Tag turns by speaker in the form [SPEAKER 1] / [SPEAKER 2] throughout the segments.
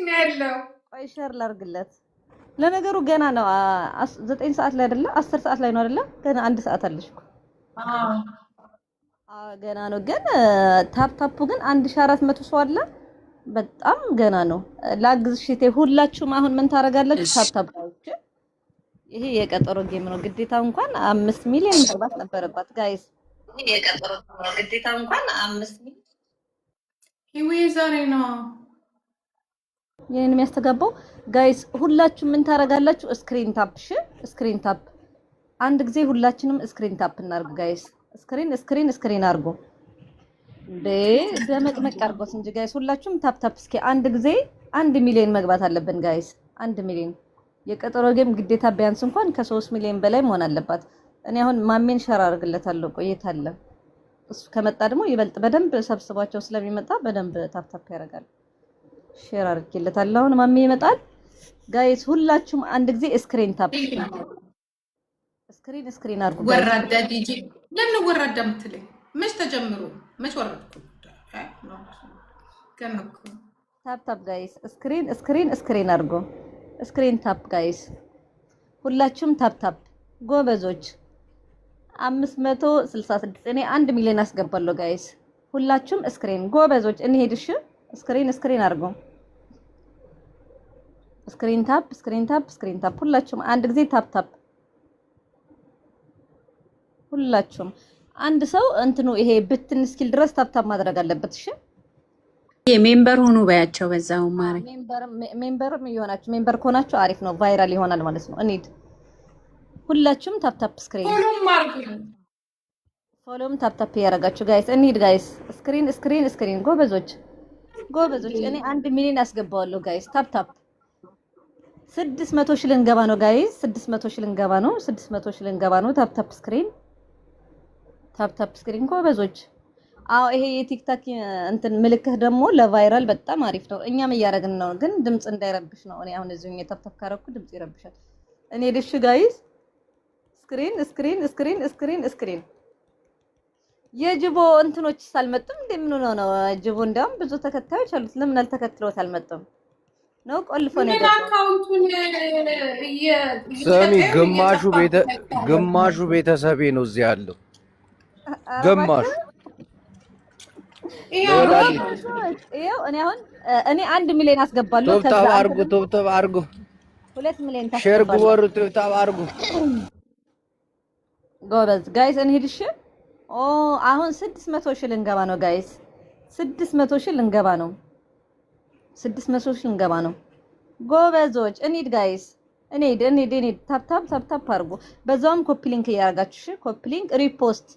[SPEAKER 1] ነው ያለው?
[SPEAKER 2] ቆይ ሼር ላድርግለት። ለነገሩ ገና ነው 9 ሰዓት ላይ አይደለ? 10 ሰዓት ላይ ነው አይደለ? ገና 1 ሰዓት አለሽ እኮ። ገና ነው ግን ታፕ ግን 1400 ሰው አለ። በጣም ገና ነው። ላግዝሽ እቴ። ሁላችሁም አሁን ምን ታረጋላችሁ? ታፕ ይሄ የቀጠሮ ጌም ነው። ግዴታ እንኳን 5 ሚሊዮን መግባት ነበረባት ጋይስ። ይሄ የቀጠሮ ጌም ነው። ግዴታ እንኳን 5 ሚሊዮን
[SPEAKER 1] ይሄ ዛሬ ነው
[SPEAKER 2] የኔን የሚያስተጋባው ጋይስ። ሁላችሁም ምን ታረጋላችሁ? ስክሪን ታፕ። እሺ ስክሪን ታፕ አንድ ጊዜ ሁላችንም ስክሪን ታፕ እናርግ ጋይስ። ስክሪን አርጉ በመቅመቅ አርጎት እንጂ ጋይስ። ሁላችሁም ታፕ እስኪ አንድ ጊዜ 1 ሚሊዮን መግባት አለብን ጋይስ። 1 ሚሊዮን የቀጠሮ ጌም ግዴታ ቢያንስ እንኳን ከ3 ሚሊዮን በላይ መሆን አለባት። እኔ አሁን ማሜን ሸር አድርግለታለሁ። ቆየት አለ እሱ ከመጣ ደግሞ ይበልጥ በደንብ ሰብስቧቸው ስለሚመጣ በደንብ ታፕ ያደርጋል። ሼር አድርጌለታለሁ። አሁን ማሜ ይመጣል ጋይስ። ሁላችሁም አንድ ጊዜ ስክሪን ታፕ ስክሪን አድርጉ።
[SPEAKER 1] ወራዳ ዲጂ ለምን ወራዳ የምትለኝ? መች ተጀምሮ መች ወረድኩ? ከነኩ
[SPEAKER 2] ታፕ ጋይስ። ስክሪን አድርጉ። ስክሪን ታፕ ጋይስ። ሁላችሁም ታፕ ጎበዞች። 566 እኔ 1 ሚሊዮን አስገባለሁ ጋይስ። ሁላችሁም ስክሪን ጎበዞች። እንሄድሽ ስክሪን አድርጉ። ስክሪን ታፕ ሁላችሁም አንድ ጊዜ ታፕ ሁላችሁም አንድ ሰው እንትኑ ይሄ ብትን ስኪል ድረስ ታፕ ማድረግ አለበት። እሺ
[SPEAKER 3] የሜምበር ሆኑ ባያቸው በዛው ማረኝ።
[SPEAKER 2] ሜምበርም ይሆናችሁ። ሜምበር ከሆናችሁ አሪፍ ነው፣ ቫይራል ይሆናል ማለት ነው። እንሂድ ሁላችሁም ታፕ ስክሪን ፎሎም ታፕ ያረጋችሁ ጋይስ። እንሂድ ጋይስ። ስክሪን ጎበዞች። እኔ 1 ሚሊዮን አስገባዋለሁ ጋይስ። ታፕ 600 ሺህ ልንገባ ነው ጋይስ። 600 ሺህ ልንገባ ነው። ታፕ ስክሪን ጎበዞች። አዎ ይሄ የቲክታክ እንትን ምልክት ደግሞ ለቫይራል በጣም አሪፍ ነው። እኛም እያደረግን ነው፣ ግን ድምጽ እንዳይረብሽ ነው። እኔ አሁን እዚሁ ታፕ ካረኩ ድምጽ ይረብሻል። እኔ ድሽ ጋይስ ስክሪን የጅቦ እንትኖች ሳልመጡም እንደምን ነው ጅቦ እንደውም ብዙ ተከታዮች አሉት። ለምን አልተከትሎት አልመጡም ነው? ቆልፎ ነው
[SPEAKER 4] ሰሚ ግማሹ ቤተሰቤ ነው እዚህ ያለው ግማሹ።
[SPEAKER 2] ይሄው እኔ 1 ሚሊዮን አስገባለሁ።
[SPEAKER 4] ቶፕ አርጉ
[SPEAKER 2] 2 ሚሊዮን
[SPEAKER 4] ሼር ጉወሩ ቶፕ አርጉ
[SPEAKER 2] ጎበዝ ጋይስ። እንሂድሽ አሁን 600 ሺህ ልንገባ ነው ጋይስ። 600 ሺህ ልንገባ ነው ጎበዞች። እንሂድ ጋይስ። እንሂድ ታፕ አርጉ። በዛውም ኮፒ ሊንክ እያደረጋችሁ እሺ። ኮፒ ሊንክ ሪፖስት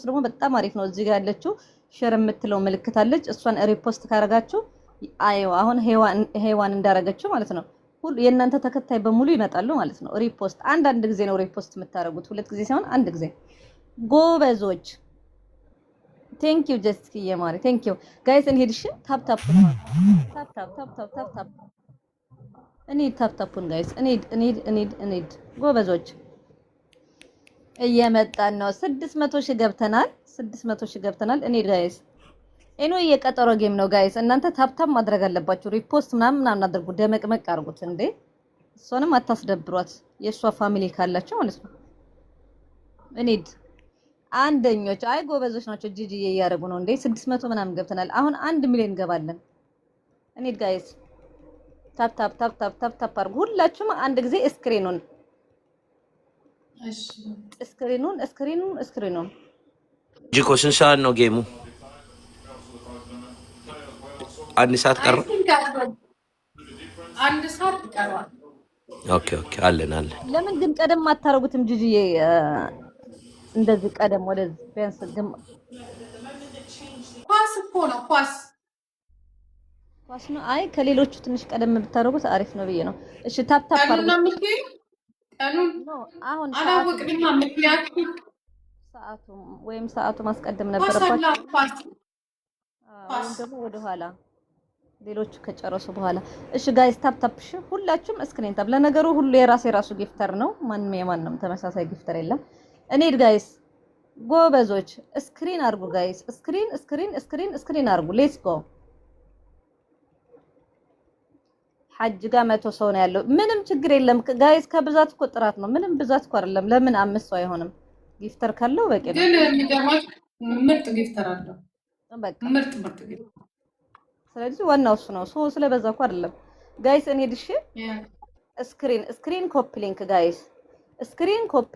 [SPEAKER 2] ደግሞ በጣም አሪፍ ነው። እዚህ ጋር ያለችው ሼር የምትለው ምልክት አለች። እሷን ሪፖስት ካደረጋችሁ አሁን ሄዋን እንዳረገችው ማለት ነው ሁሉ የእናንተ ተከታይ በሙሉ ይመጣሉ ማለት ነው። ሪፖስት አንድ ጊዜ ነው ሪፖስት የምታደርጉት፣ 2 ጊዜ ሳይሆን 1 ጊዜ ጎበዞች። ቴንክ ዩ ጀስት የማሪ ቴንክ ዩ ጋይስ። እንሂድሽ ታፕ እኔ ታፕን ጋይስ። እንሂድ ጎበዞች። እየመጣን ነው። 600 ሺህ ገብተናል። እንሂድ ጋይስ። የቀጠሮ ጌም ነው ጋይስ። እናንተ ታፕ ማድረግ አለባችሁ። ሪፖስት ምናምን አድርጉ። ደመቅመቅ አድርጉት እንዴ። እሷንም አታስደብሯት፣ የእሷ ፋሚሊ ካላቸው ማለት ነው። እንሂድ አንደኞች። አይ ጎበዞች ናቸው። ጂጂዬ እያደረጉ ነው እንዴ። 600 ምናምን ገብተናል። አሁን 1 ሚሊዮን እንገባለን። እንሂድ ጋይስ። ታፕ አድርጉ ሁላችሁም አንድ ጊዜ ስክሪኑን
[SPEAKER 5] ጂኮ ስንት ሰዓት ነው ጌሙ? 1 ሰዓት ቀረ።
[SPEAKER 1] 1 ሰዓት ቀረዋል።
[SPEAKER 5] ኦኬ አለን።
[SPEAKER 2] ለምን ግን ቀደም አታረጉትም ጂጂዬ? እንደዚህ ቀደም ወደዚህ ቢያንስ ግን
[SPEAKER 1] ኳስ እኮ ነው ኳስ
[SPEAKER 2] ነው። አይ ከሌሎቹ ትንሽ ቀደም ብታረጉት አሪፍ ነው ብዬ ነው። እሺ ታፕ አርጉ። አሁን ሰዓቱ ማስቀደም ነበረባችሁ። ወይም ደግሞ ወደ ኋላ ሌሎቹ ከጨረሱ በኋላ። እሺ ጋይስ ታፕ እሺ ሁላችሁም ስክሪን ታፕ። ለነገሩ ሁሉ የራሱ ጊፍተር ነው። ማንም የማንም ተመሳሳይ ጊፍተር የለም። እንሂድ ጋይስ ጎበዞች። ስክሪን አርጉ ጋይስ። ስክሪን አርጉ። ሌትስ ጎ ሐጅ ጋር 100 ሰው ነው ያለው። ምንም ችግር የለም ጋይስ። ከብዛት እኮ ጥራት ነው። ምንም ብዛት እኮ አይደለም። ለምን 5 ሰው አይሆንም? ጊፍተር ካለው በቂ ነው።
[SPEAKER 1] ግን የሚገርማች ምርጥ ጊፍተር አለው።
[SPEAKER 2] በቃ
[SPEAKER 1] ምርጥ ጊፍተር።
[SPEAKER 2] ስለዚህ ዋናው እሱ ነው። ሰው ስለበዛ እኮ አይደለም ጋይስ። እኔ ድሽ ስክሪን ኮፒ ሊንክ ጋይስ፣ ስክሪን ኮፒ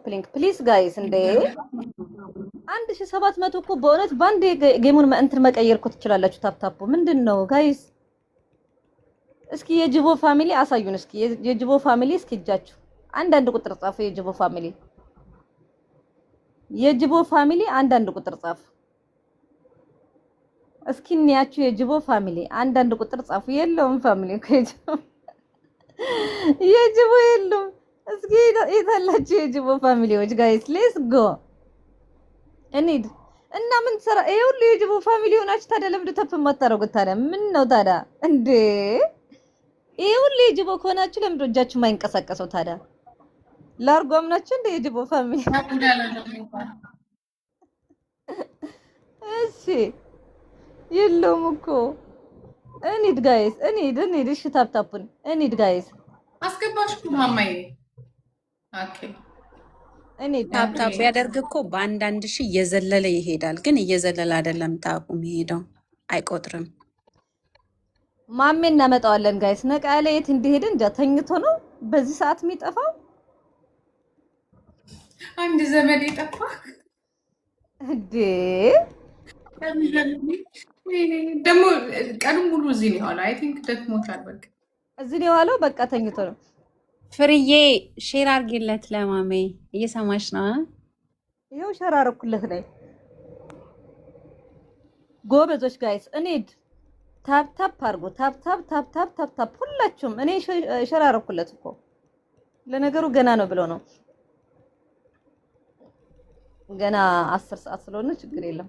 [SPEAKER 2] ሊንክ ፕሊዝ ጋይስ። እንዴ 1700 እኮ በእውነት ባንድ ጌሙን እንትን መቀየር እኮ ትችላላችሁ። ታፕታፑ ምንድነው ጋይስ? እስኪ የጅቦ ፋሚሊ አሳዩን። እስኪ የጅቦ ፋሚሊ እስኪ እጃችሁ አንዳንድ ቁጥር ጻፉ። የጅቦ ፋሚሊ አንዳንድ ቁጥር ጻፉ። እስኪ እንያችሁ የጅቦ ፋሚሊ አንዳንድ ቁጥር ጻፉ። የለውም ፋሚሊ እኮ የጅቦ የለውም። እስኪ የታላችሁ የጅቦ ፋሚሊዎች ጋይስ ሌትስ ጎ እንሂድ እና ምን ሰራ ይሄ ሁሉ የጅቦ ፋሚሊ ሆናችሁ ታዲያ ለምንድን ተፍ የማታረጉት ታዲያ? ምን ነው ታዲያ እንዴ? ይሄ ሁሉ የጅቦ ከሆናችሁ ለምንድን እጃችሁ የማይንቀሳቀሰው ታዲያ? ላርጎ አምናችሁ እንደ የጅቦ ፋሚሊ እሺ የለውም እኮ እንሂድ ጋይስ እንሂድ። እሺ ታፕታፑን እንሂድ ጋይስ።
[SPEAKER 1] አስገባሽ ማማዬ። ኦኬ
[SPEAKER 2] እንሂድ።
[SPEAKER 3] ታፕታፕ ያደርግ እኮ በአንዳንድ ሺህ እየዘለለ ይሄዳል፣ ግን እየዘለለ አይደለም ታፑ የሚሄደው አይቆጥርም።
[SPEAKER 2] ማሜ እናመጣዋለን ጋይስ። ነቃ ያለ የት እንደሄደ እንጃ። ተኝቶ ነው በዚህ ሰዓት የሚጠፋው።
[SPEAKER 1] አንድ ዘመድ የጠፋ
[SPEAKER 2] እንዴ
[SPEAKER 1] ደግሞ ቀኑን ሙሉ እዚህ ነው የዋለው። አይ ቲንክ ደክሞታል። በቃ
[SPEAKER 2] እዚህ ነው የዋለው። በቃ ተኝቶ ነው።
[SPEAKER 3] ፍርዬ ሼር አድርጊለት ለማሜ። እየሰማሽ ነው?
[SPEAKER 2] ይኸው ሼር አደረኩለት ላይ ጎበዞች ጋይስ እንሂድ። ታፕታፕ አድርጎ ታፕታፕ ሁላችሁም። እኔ ሼር አደረኩለት እኮ ለነገሩ ገና ነው ብሎ ነው። ገና 10 ሰዓት ስለሆነ ችግር የለም።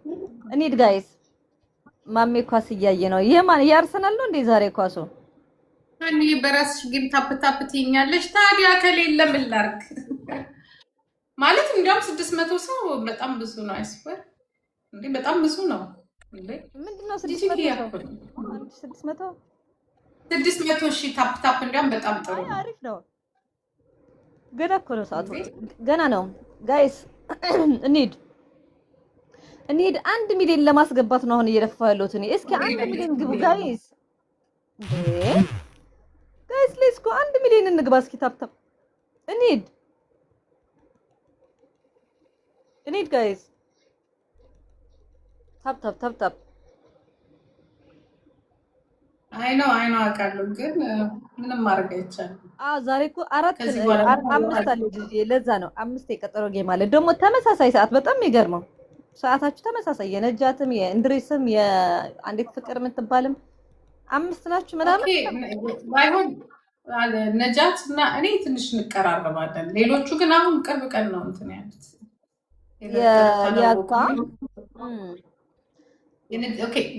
[SPEAKER 2] እንሂድ ጋይስ። ማሜ ኳስ እያየ ነው። የማን የአርሰናል ነው እንዴ ዛሬ ኳሱ?
[SPEAKER 1] እኔ በራስሽ ግን ታፕታፕ ትይኛለሽ። ታዲያ ከሌለ ምን ላድርግ? ማለት እንዲያውም 600 ሰው በጣም ብዙ ነው። አይስበር እንዴ በጣም ብዙ ነው እንዴ።
[SPEAKER 2] ምንድነው 600
[SPEAKER 1] ሺህ ታፕታፕ እንዲያውም በጣም ጥሩ ነው።
[SPEAKER 2] አሪፍ ነው። ገና እኮ ነው ሰዓቱ ገና ነው ጋይስ። እንሂድ 1 ሚሊዮን ለማስገባት ነው አሁን እየለፋው ያለሁት እኔ። እስኪ 1 ሚሊዮን ግቡ ጋይስ። ሌትስ ጎ 1 ሚሊዮን እንግባ እስኪ። ታፕታፕ እንሂድ ጋይስ። ታፕታፕ
[SPEAKER 1] አይ ነው አውቃለሁ፣ ግን ምንም ማድረግ አይቻልም።
[SPEAKER 2] ዛሬ እኮ 5 አለ ልጅ። ለዛ ነው 5 የቀጠሮ ጌም አለ ደግሞ ተመሳሳይ ሰዓት። በጣም የሚገርመው ሰዓታችሁ ተመሳሳይ። የነጃትም የእንድሪስም የአንዲት ፍቅር የምትባልም 5 ናችሁ ምናምን።
[SPEAKER 1] ባይሆን ነጃት እና እኔ ትንሽ እንቀራረባለን። ሌሎቹ ግን አሁን ቅርብ ቀን ነው እንትን ያሉት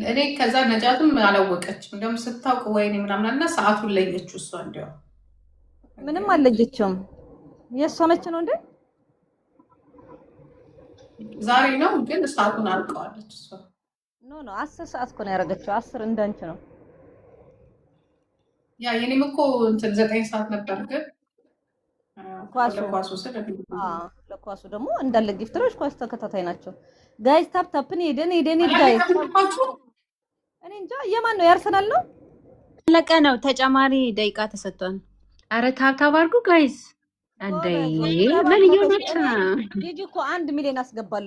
[SPEAKER 1] እኔ ከዛ ነጃትም አላወቀችም። እንደውም ስታውቅ ወይኔ ምናምን እና ሰዓቱን ለየችው እሷ። እንዲያው
[SPEAKER 2] ምንም አልለየችውም። የእሷ መቼ ነው እንዴ?
[SPEAKER 1] ዛሬ ነው፣ ግን ሰዓቱን አልቀዋለች እሷ።
[SPEAKER 2] ኖ 10 ሰዓት እኮ ነው ያደረገችው። 10 እንዳንቺ ነው።
[SPEAKER 1] ያ የኔም እኮ እንትን 9 ሰዓት ነበር፣ ግን
[SPEAKER 2] ለኳሱ ደግሞ እንዳለ ጊፍተሮች ኳስ ተከታታይ ናቸው ጋይስ። ታፕታፕን ሄደን ጋይስ። እኔ እንጃ የማን ነው? ያርሰናል ነው
[SPEAKER 3] አለቀ ነው። ተጨማሪ ደቂቃ ተሰጥቷል። አረ ታፕታፕ አድርጉ ጋይስ። አንዴ ምን ይሆናል? ልጅ እኮ 1 ሚሊዮን አስገባለሁ